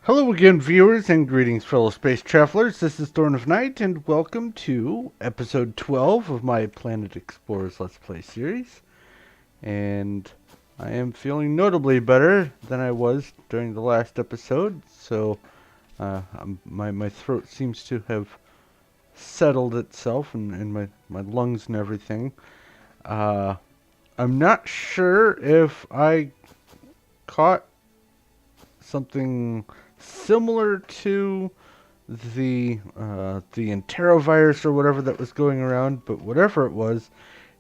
Hello again, viewers, and greetings, fellow space travelers. This is Thorn of Night, and welcome to episode 12 of my Planet Explorers Let's Play series. And I am feeling notably better than I was during the last episode, so my throat seems to have settled itself, and my lungs and everything. Uh, I'm not sure if I caught something similar to the enterovirus or whatever that was going around, but whatever it was,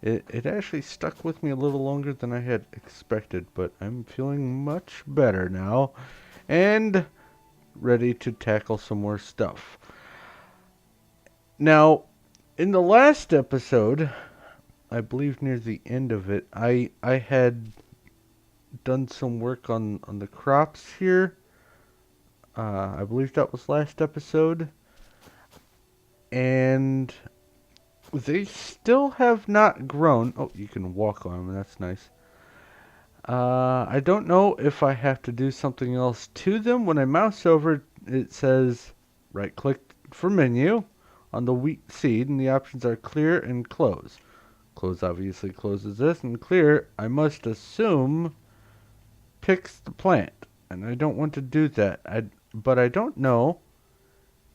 it actually stuck with me a little longer than I had expected. But I'm feeling much better now, and ready to tackle some more stuff. Now, in the last episode, I believe near the end of it, I had done some work on the crops here. I believe that was last episode. And they still have not grown. Oh, you can walk on them. That's nice. I don't know if I have to do something else to them. When I mouse over, it says right-click for menu on the wheat seed, and the options are clear and close. Close obviously closes this, and clear, I must assume, picks the plant. And I don't want to do that. But I don't know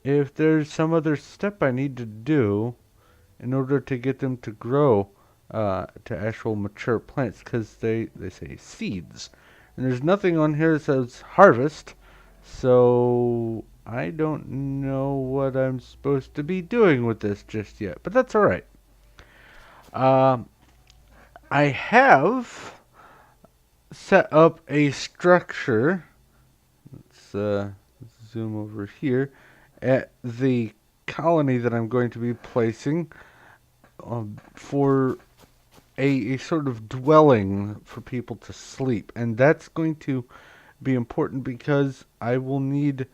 if there's some other step I need to do in order to get them to grow to actual mature plants, because they say seeds. And there's nothing on here that says harvest, so I don't know what I'm supposed to be doing with this just yet, but that's alright. Um, I have set up a structure. Let's zoom over here at the colony that I'm going to be placing for a sort of dwelling for people to sleep. And that's going to be important because I will need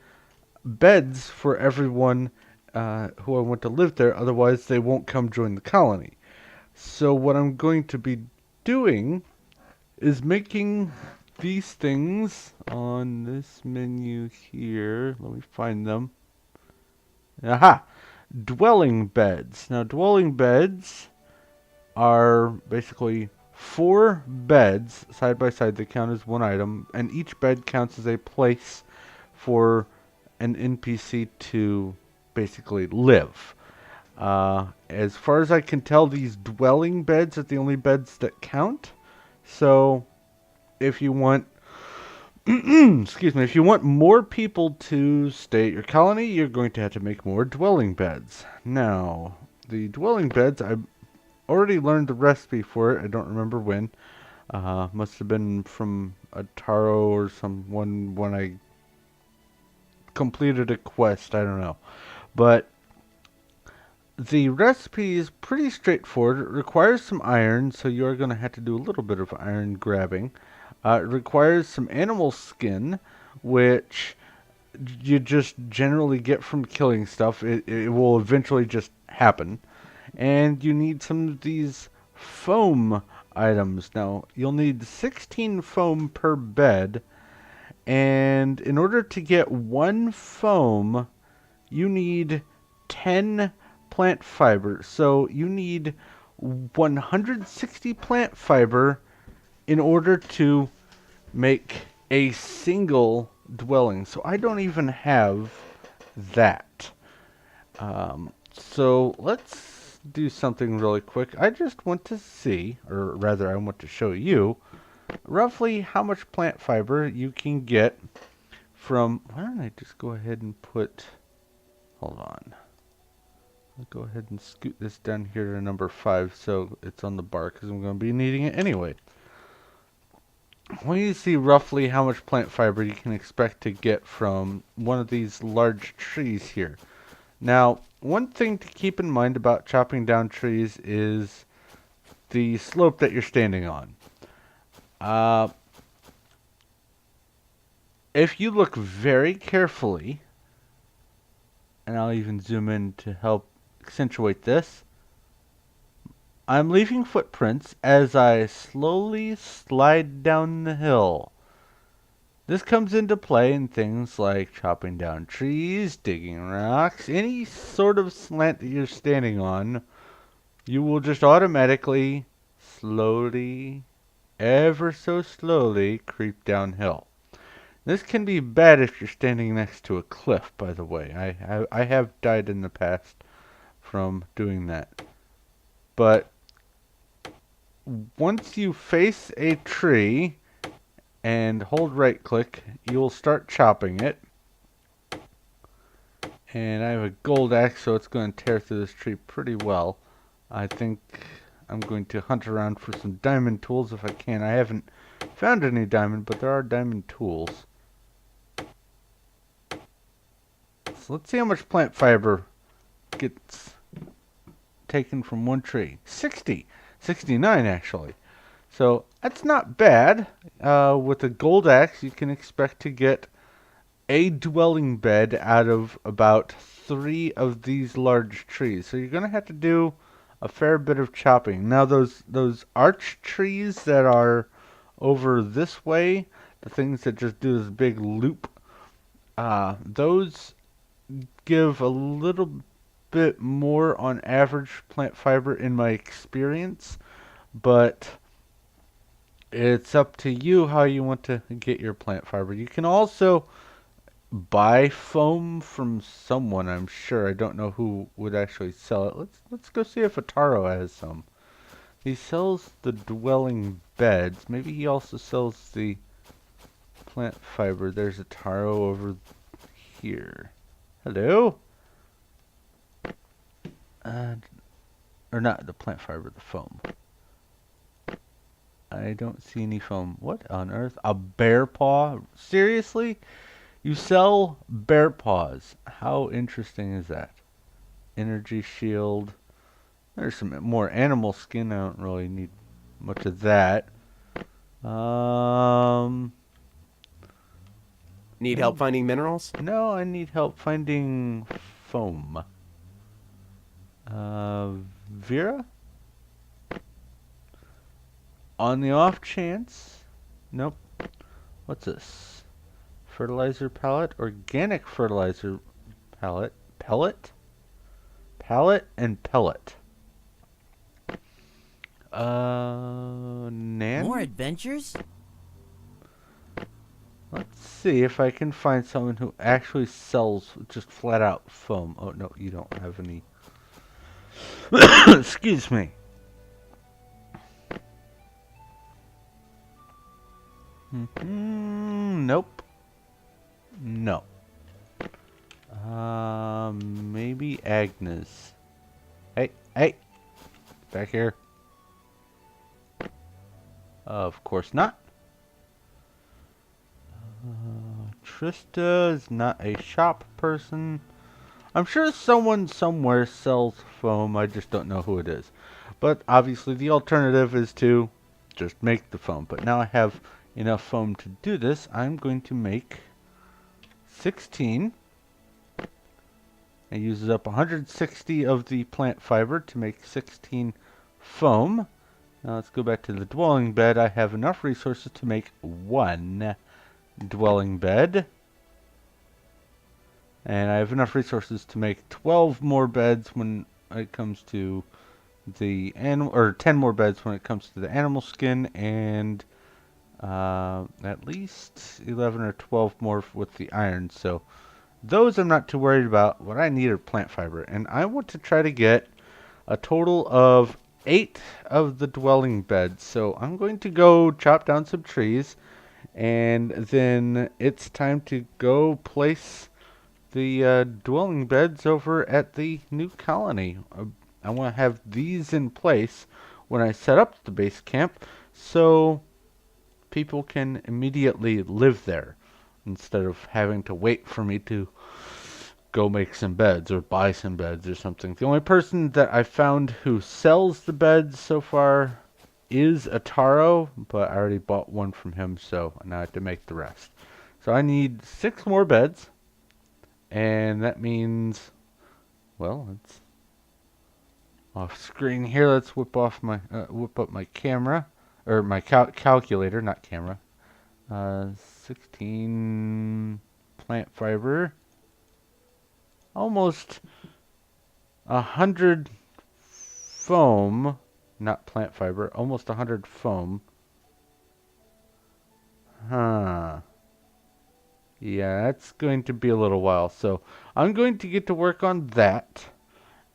beds for everyone who I want to live there. Otherwise, they won't come join the colony. So what I'm going to be doing is making these things on this menu here. Let me find them. Aha! Dwelling beds. Now, dwelling beds are basically 4 beds side by side that count as one item, and each bed counts as a place for an NPC to basically live. As far as I can tell, these dwelling beds are the only beds that count. So, if you want, excuse me, if you want more people to stay at your colony, you're going to have to make more dwelling beds. Now, the dwelling beds, I already learned the recipe for it. I don't remember when. Must have been from a Taro or someone when I completed a quest. I don't know. But the recipe is pretty straightforward. It requires some iron, so you're going to have to do a little bit of iron grabbing. It requires some animal skin, which you just generally get from killing stuff. It will eventually just happen. And you need some of these foam items. Now, you'll need 16 foam per bed, and in order to get 1 foam, you need 10 plant fiber. So you need 160 plant fiber in order to make a single dwelling. So I don't even have that. So let's do something really quick. I just want to see, or rather I want to show you, roughly how much plant fiber you can get from... Why don't I just go ahead and put... Hold on. I'll go ahead and scoot this down here to number 5 so it's on the bar, because I'm going to be needing it anyway. When you see roughly how much plant fiber you can expect to get from one of these large trees here. Now, one thing to keep in mind about chopping down trees is the slope that you're standing on. If you look very carefully, and I'll even zoom in to help accentuate this, I'm leaving footprints as I slowly slide down the hill. This comes into play in things like chopping down trees, digging rocks, any sort of slant that you're standing on. You will just automatically, slowly, ever so slowly, creep downhill. This can be bad if you're standing next to a cliff, by the way. I have died in the past from doing that. But once you face a tree and hold right click, you'll start chopping it. And I have a gold axe, so it's going to tear through this tree pretty well. I think I'm going to hunt around for some diamond tools if I can. I haven't found any diamond, but there are diamond tools. So let's see how much plant fiber gets taken from one tree. 69 actually. So that's not bad. With a gold axe, you can expect to get a dwelling bed out of about 3 of these large trees. So you're going to have to do a fair bit of chopping. Now those arch trees that are over this way, the things that just do this big loop, those give a little bit more on average plant fiber in my experience, but it's up to you how you want to get your plant fiber. You can also buy foam from someone, I'm sure. I don't know who would actually sell it. Let's go see if Ataro has some. He sells the dwelling beds. Maybe he also sells the plant fiber. There's Ataro over here. Hello? Or not the plant fiber, the foam. I don't see any foam. What on earth? A bear paw? Seriously? You sell bear paws. How interesting is that? Energy shield. There's some more animal skin. I don't really need much of that. Need help finding minerals? No, I need help finding foam. Vera? On the off chance. Nope. What's this? Fertilizer pallet? Organic fertilizer pallet? Pellet? Pallet and pellet. Nan? More adventures? Let's see if I can find someone who actually sells just flat out foam. Oh, no, you don't have any. Excuse me. Nope. No. Maybe Agnes. Hey. Back here. Of course not. Trista is not a shop person. I'm sure someone somewhere sells foam. I just don't know who it is. But obviously the alternative is to just make the foam. But now I have enough foam to do this. I'm going to make 16. It uses up 160 of the plant fiber to make 16 foam. Now let's go back to the dwelling bed. I have enough resources to make 1 dwelling bed. And I have enough resources to make 12 more beds when it comes to the animal, or 10 more beds when it comes to the animal skin, and at least 11 or 12 more with the iron. So those I'm not too worried about. What I need are plant fiber, and I want to try to get a total of 8 of the dwelling beds. So I'm going to go chop down some trees, and then it's time to go place the dwelling beds over at the new colony. I want to have these in place when I set up the base camp, so people can immediately live there instead of having to wait for me to go make some beds or buy some beds or something. The only person that I found who sells the beds so far is Ataro, but I already bought one from him, so now I have to make the rest. So I need 6 more beds, and that means, well, it's off screen here. Let's whip up my camera, or my calculator, not camera. 16 plant fiber. Almost 100 foam. Not plant fiber. Almost 100 foam. Huh. Yeah, that's going to be a little while. So I'm going to get to work on that.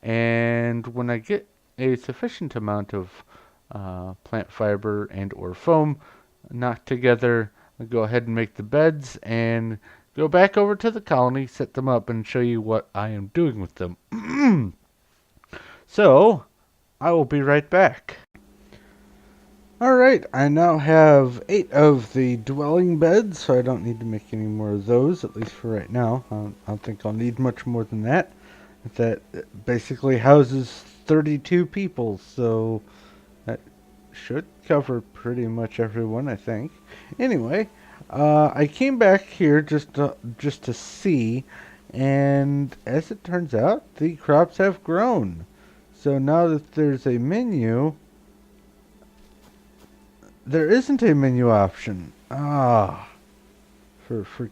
And when I get a sufficient amount of plant fiber and or foam knocked together, I'll go ahead and make the beds and go back over to the colony, set them up, and show you what I am doing with them. So, I will be right back. Alright, I now have 8 of the dwelling beds, so I don't need to make any more of those, at least for right now. I don't think I'll need much more than that. That basically houses 32 people, so that should cover pretty much everyone, I think. Anyway, I came back here just to see, and as it turns out, the crops have grown. So now that there's a menu, there isn't a menu option. For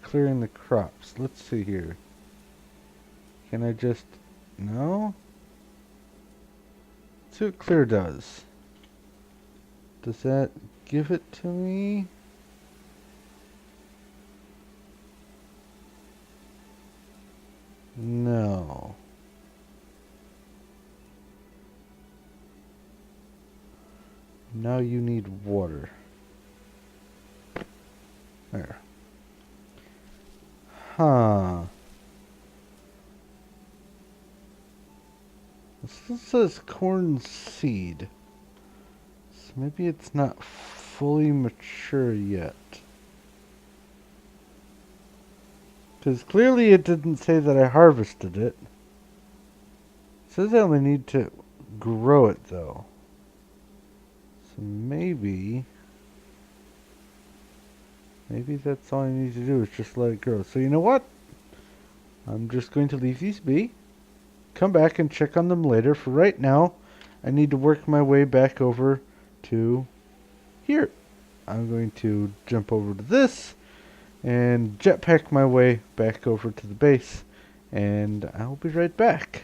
clearing the crops. Let's see here. Can I just... No? Let's see what clear does. Does that give it to me? No. Now you need water. There. Huh. This says corn seed. So maybe it's not fully mature yet. Because clearly it didn't say that I harvested it. It says I only need to grow it though. So maybe that's all I need to do is just let it grow. So you know what? I'm just going to leave these be. Come back and check on them later. For right now, I need to work my way back over to here. I'm going to jump over to this and jetpack my way back over to the base, and I'll be right back.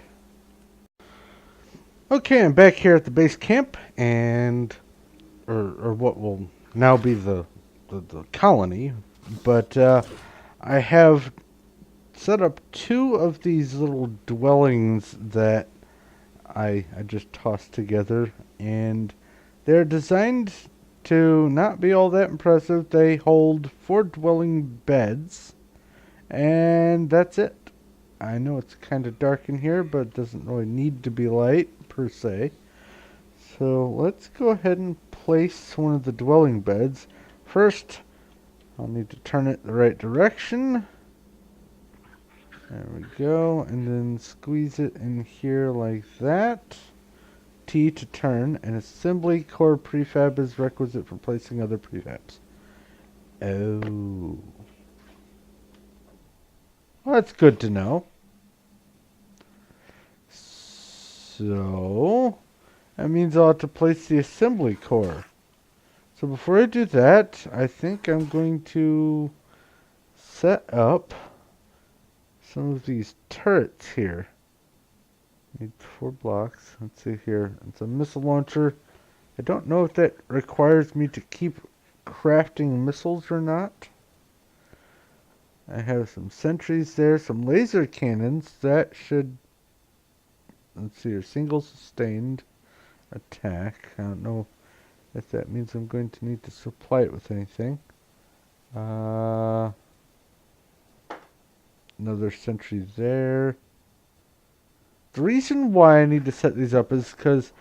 Okay, I'm back here at the base camp, and or what will now be the colony, but I have set up 2 of these little dwellings that I just tossed together, and they're designed to not be all that impressive. They hold 4 dwelling beds, and that's it. I know it's kind of dark in here, but it doesn't really need to be light, per se. So let's go ahead and place one of the dwelling beds. First, I'll need to turn it the right direction. There we go, and then squeeze it in here like that. T to turn. An assembly core prefab is requisite for placing other prefabs. Oh. Well, that's good to know. So, that means I'll have to place the assembly core. So before I do that, I think I'm going to set up some of these turrets here. Need 4 blocks. Let's see here. It's a missile launcher. I don't know if that requires me to keep crafting missiles or not. I have some sentries there, some laser cannons. That should... Let's see here. Single sustained attack. I don't know if that means I'm going to need to supply it with anything. Another sentry there. The reason why I need to set these up is because,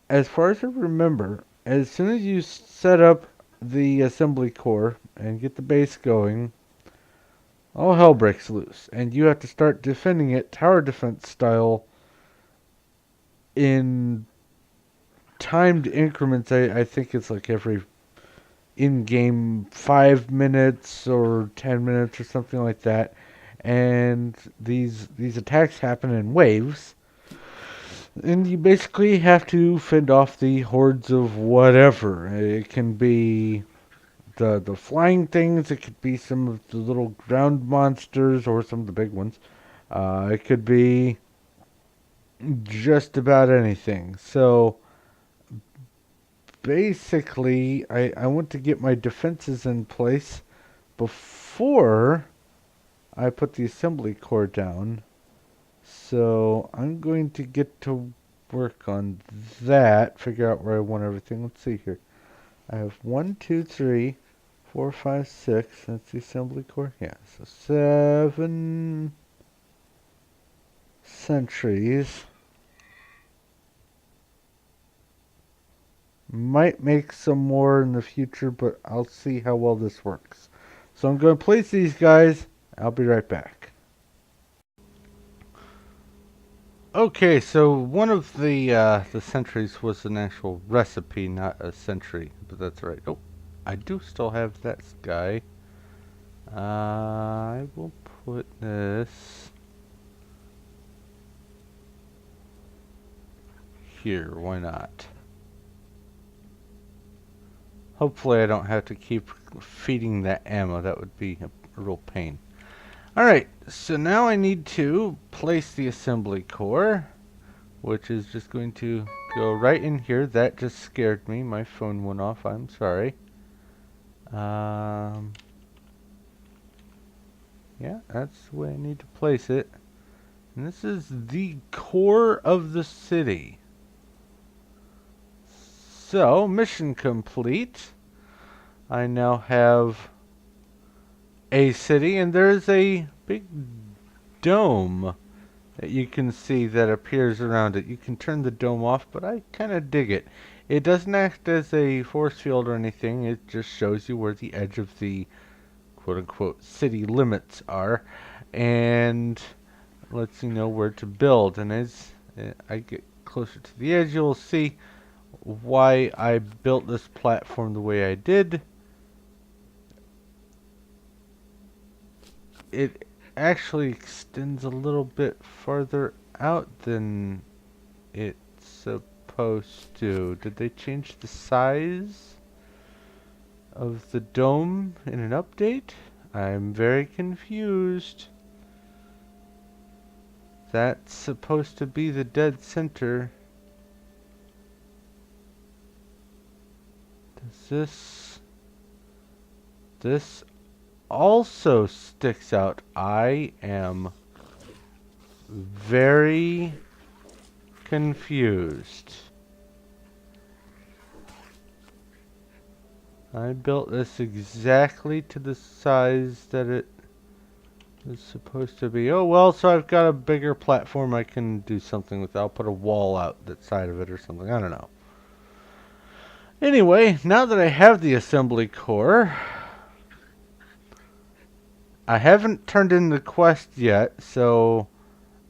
as far as I remember, as soon as you set up the assembly core and get the base going, all hell breaks loose, and you have to start defending it tower defense style in timed increments. I think it's like every in-game 5 minutes or 10 minutes or something like that. And these attacks happen in waves, and you basically have to fend off the hordes of whatever. It can be the flying things. It could be some of the little ground monsters or some of the big ones. It could be just about anything. So basically, I want to get my defenses in place before I put the assembly core down. So I'm going to get to work on that, figure out where I want everything. Let's see here. I have 1, 2, 3, 4, 5, 6. That's the assembly core. Yeah, so 7 sentries. Might make some more in the future, but I'll see how well this works. So I'm going to place these guys. I'll be right back. Okay, so one of the sentries was an actual recipe, not a sentry, but that's right. Oh, I do still have that guy. I will put this here. Why not? Hopefully I don't have to keep feeding that ammo. That would be a real pain. Alright, so now I need to place the assembly core, which is just going to go right in here. That just scared me. My phone went off. I'm sorry. Yeah, that's the way I need to place it. And this is the core of the city. So, mission complete. I now have a city, and there's a big dome that you can see that appears around it. You can turn the dome off, but I kind of dig it. It doesn't act as a force field or anything. It just shows you where the edge of the quote-unquote city limits are, and lets you know where to build. And as I get closer to the edge, you'll see why I built this platform the way I did. It actually extends a little bit farther out than it's supposed to. Did they change the size of the dome in an update? I'm very confused. That's supposed to be the dead center. Does this also sticks out. I am very confused. I built this exactly to the size that it is supposed to be. Oh well, so I've got a bigger platform I can do something with. I'll put a wall out that side of it or something. I don't know. Anyway, now that I have the assembly core, I haven't turned in the quest yet, so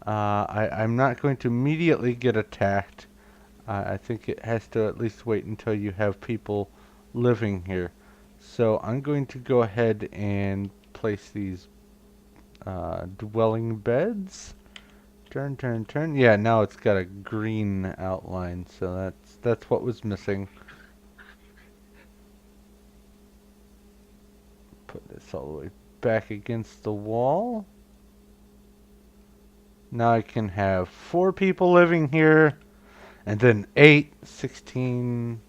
I'm not going to immediately get attacked. I think it has to at least wait until you have people living here. So I'm going to go ahead and place these dwelling beds. Turn, turn, turn. Yeah, now it's got a green outline, so that's what was missing. Put this all the way back against the wall. Now I can have 4 people living here, and then 8, 16,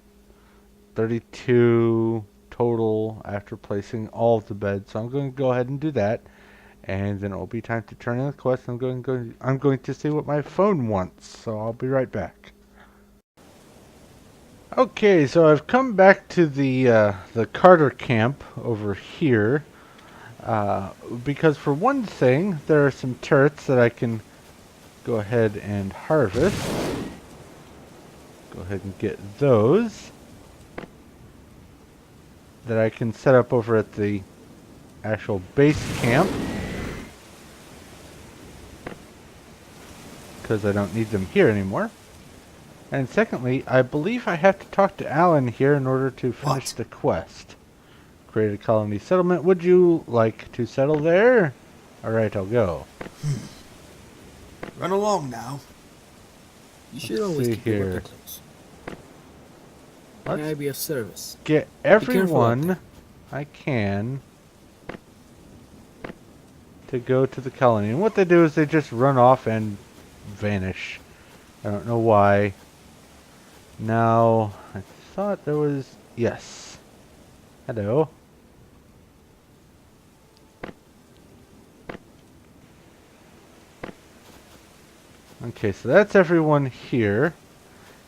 32 total after placing all of the beds. So I'm going to go ahead and do that, and then it will be time to turn in the quest. I'm going to see what my phone wants. So I'll be right back. Okay, so I've come back to the Carter camp over here, because for one thing, there are some turrets that I can go ahead and harvest. Go ahead and get those that I can set up over at the actual base camp, because I don't need them here anymore. And secondly, I believe I have to talk to Alan here in order to finish the quest. Create a colony settlement. Would you like to settle there? Alright, I'll go. Run along now. You should always keep your weapon close. May I be of service? Get everyone I can to go to the colony. And what they do is they just run off and vanish. I don't know why. Now, I thought there was... Yes. Hello. Okay, so that's everyone here.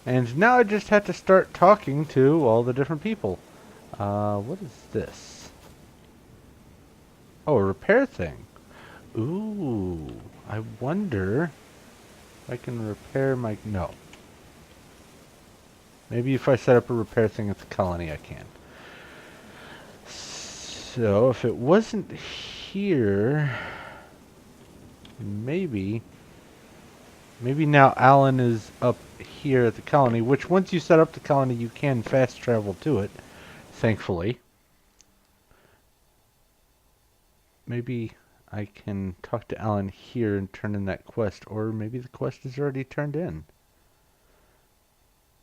And now I just have to start talking to all the different people. What is this? Oh, a repair thing. Ooh, I wonder if I can repair my... No. Maybe if I set up a repair thing at the colony, I can. So, if it wasn't here... Maybe now Alan is up here at the colony, which once you set up the colony, you can fast travel to it, thankfully. Maybe I can talk to Alan here and turn in that quest, or maybe the quest is already turned in.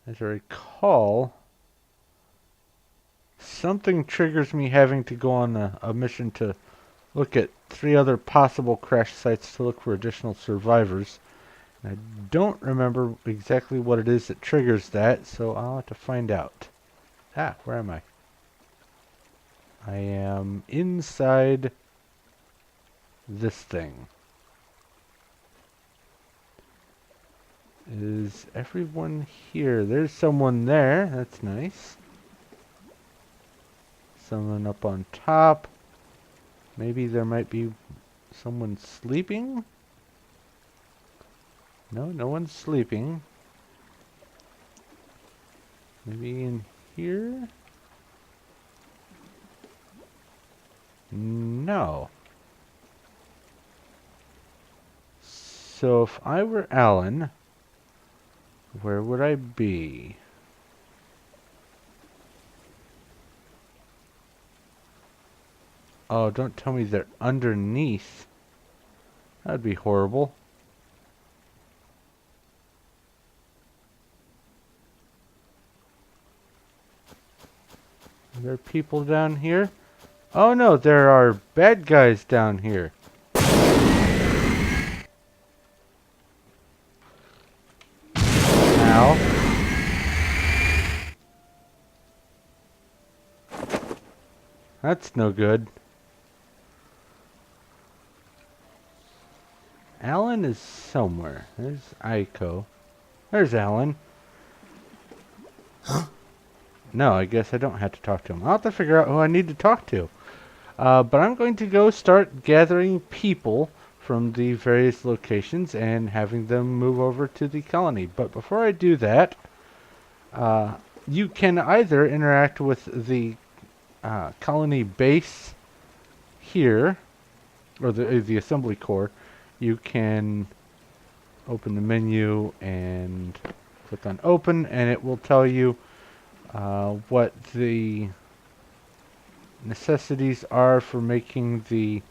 As I recall, something triggers me having to go on a mission to look at 3 other possible crash sites to look for additional survivors. I don't remember exactly what it is that triggers that, so I'll have to find out. Ah, where am I? I am inside this thing. Is everyone here? There's someone there. That's nice. Someone up on top. Maybe there might be someone sleeping? No, no one's sleeping. Maybe in here? No. So if I were Alan, where would I be? Oh, don't tell me they're underneath. That'd be horrible. Are there people down here? Oh no, there are bad guys down here. Ow. That's no good. Alan is somewhere. There's Aiko. There's Alan. Huh? No, I guess I don't have to talk to him. I'll have to figure out who I need to talk to. But I'm going to go start gathering people from the various locations and having them move over to the colony. But before I do that, you can either interact with the colony base here, or the assembly core. You can open the menu and click on open, and it will tell you what the necessities are for making the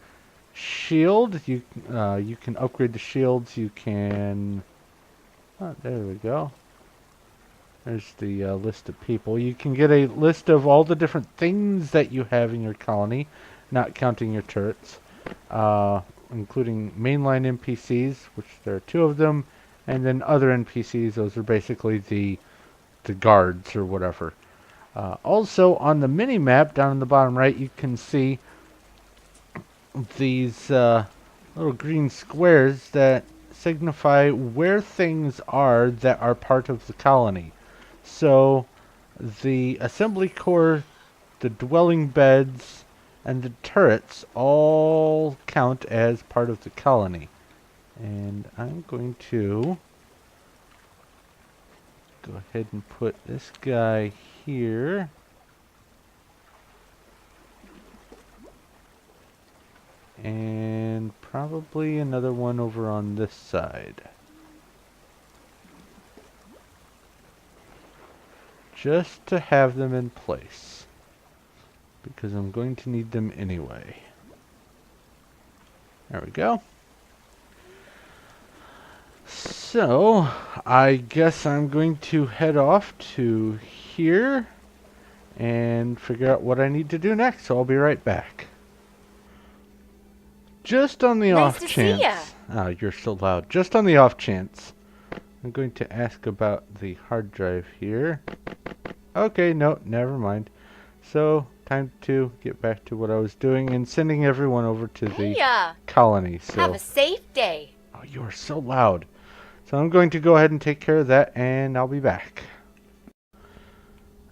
shield. You can upgrade the shields. You can... Oh, there we go. There's the list of people. You can get a list of all the different things that you have in your colony, not counting your turrets, including mainline NPCs, which there are 2 of them, and then other NPCs. Those are basically the guards or whatever. Also, on the mini-map down in the bottom right, you can see these little green squares that signify where things are that are part of the colony. So, the assembly core, the dwelling beds, and the turrets all count as part of the colony. And I'm going to go ahead and put this guy here. And probably another one over on this side. Just to have them in place, because I'm going to need them anyway. There we go. So, I guess I'm going to head off to here and figure out what I need to do next. So I'll be right back. Just on the Nice off to see ya. chance. Oh, you're so loud. Just on the off chance. I'm going to ask about the hard drive here. Okay, no, never mind. So, time to get back to what I was doing and sending everyone over to the Pathea, colony. have So, a safe day. oh, you are so loud. So I'm going to go ahead and take care of that, and I'll be back.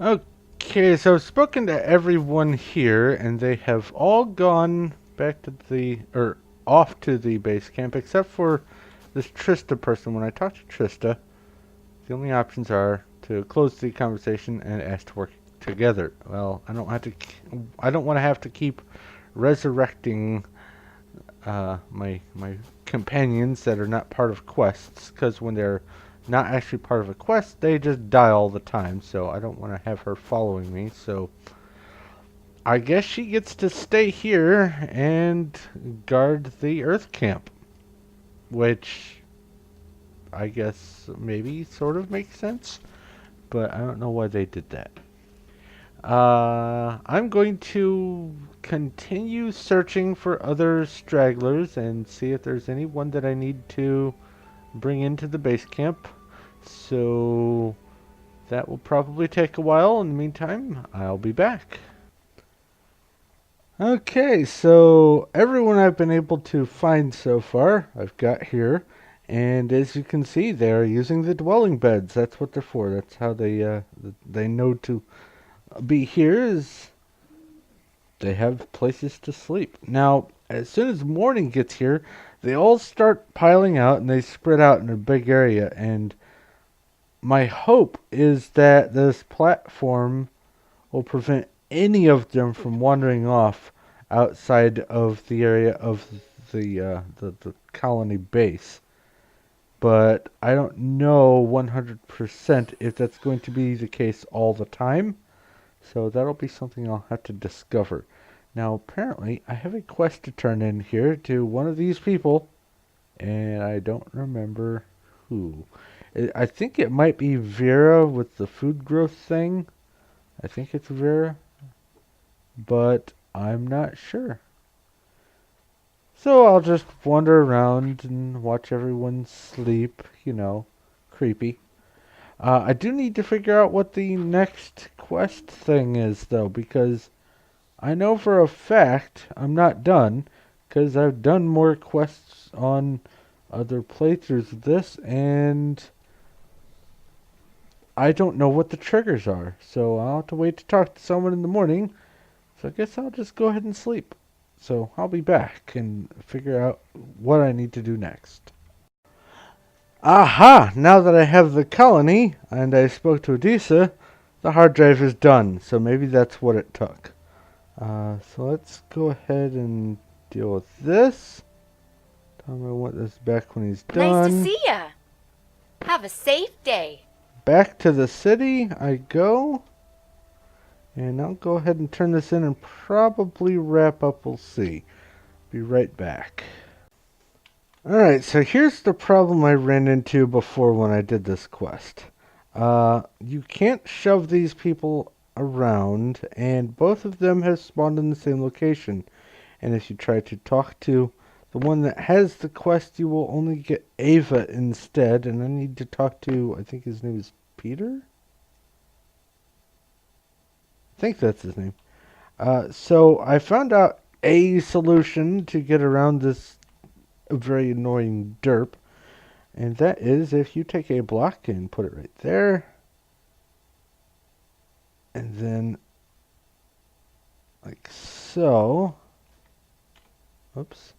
Okay, so I've spoken to everyone here, and they have all gone back to or off to the base camp, except for this Trista person. When I talk to Trista, the only options are to close the conversation and ask to work together. Well, I don't want to have to keep resurrecting my companions that are not part of quests, because when they're not actually part of a quest, they just die all the time. So I don't want to have her following me. So I guess she gets to stay here and guard the Earth camp, which I guess maybe sort of makes sense, but I don't know why they did that. I'm going to continue searching for other stragglers and see if there's anyone that I need to bring into the base camp. So that will probably take a while. In the meantime, I'll be back. Okay, so everyone I've been able to find so far, I've got here. And as you can see, they're using the dwelling beds. That's what they're for. That's how they know to be here, is they have places to sleep. Now, as soon as morning gets here, they all start piling out and they spread out in a big area. And my hope is that this platform will prevent any of them from wandering off outside of the area of the colony base. But I don't know 100% if that's going to be the case all the time. So that'll be something I'll have to discover. Now, apparently, I have a quest to turn in here to one of these people, and I don't remember who. I think it might be Vera with the food growth thing. I think it's Vera, but I'm not sure. So I'll just wander around and watch everyone sleep, creepy. I do need to figure out what the next quest thing is, though, because I know for a fact I'm not done, because I've done more quests on other playthroughs of this, and I don't know what the triggers are. So I'll have to wait to talk to someone in the morning. So I guess I'll just go ahead and sleep. So I'll be back and figure out what I need to do next. Aha! Now that I have the colony and I spoke to Odessa, the hard drive is done. So maybe that's what it took. So let's go ahead and deal with this. Tell him I want this back when he's done. Nice to see ya. Have a safe day. Back to the city I go. And I'll go ahead and turn this in and probably wrap up. We'll see. Be right back. Alright, so here's the problem I ran into before when I did this quest. You can't shove these people around, and both of them have spawned in the same location. And if you try to talk to the one that has the quest, you will only get Ava instead, and I need to talk to, I think his name is Peter? I think that's his name. So I found out a solution to get around this very annoying derp, and that is if you take a block and put it right there, and then like so. Oops.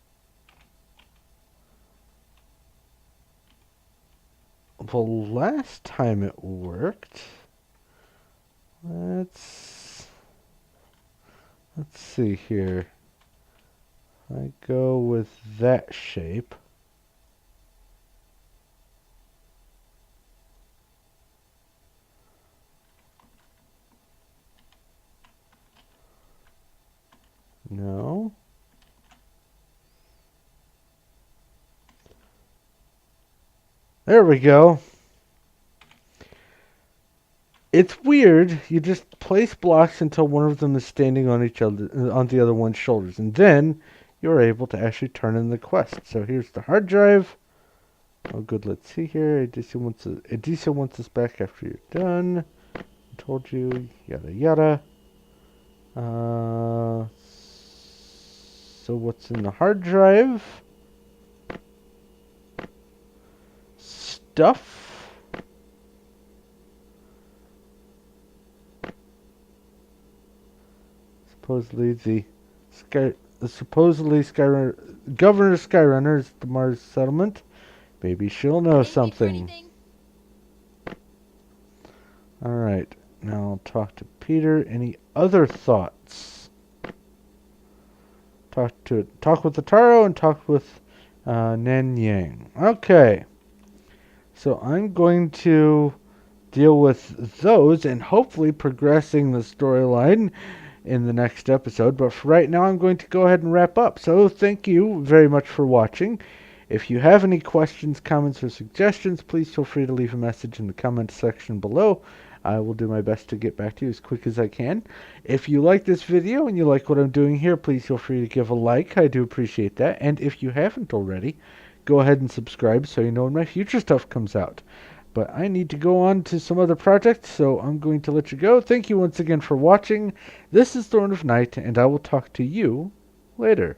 Well, last time it worked. Let's see here. I go with that shape. No. There we go. It's weird. You just place blocks until one of them is standing on each other, on the other one's shoulders, and then you're able to actually turn in the quest. So here's the hard drive. Oh, good. Let's see here. Adisa wants us back after you're done. I told you. Yada yada. So what's in the hard drive? Stuff. Supposedly Governor Skyrunner is the Mars settlement. Maybe she'll know something. Alright, now I'll talk to Peter. Any other thoughts? Talk with the Taro and talk with Nan Yang. Okay. So I'm going to deal with those and hopefully progressing the storyline in the next episode. But for right now, I'm going to go ahead and wrap up. So thank you very much for watching. If you have any questions, comments, or suggestions, please feel free to leave a message in the comment section below. I will do my best to get back to you as quick as I can. If you like this video and you like what I'm doing here, please feel free to give a like. I do appreciate that. And if you haven't already, go ahead and subscribe so you know when my future stuff comes out. But I need to go on to some other projects, so I'm going to let you go. Thank you once again for watching. This is Thorn of Night, and I will talk to you later.